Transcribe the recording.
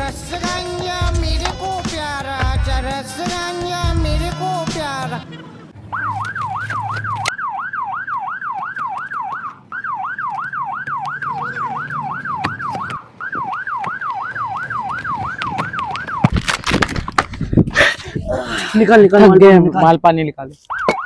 रसगंजा मेरे को प्यारा, रसगंजा मेरे को प्यारा। निकाल निकाल थक माल गए, पानी निकाल। माल पानी निकालो।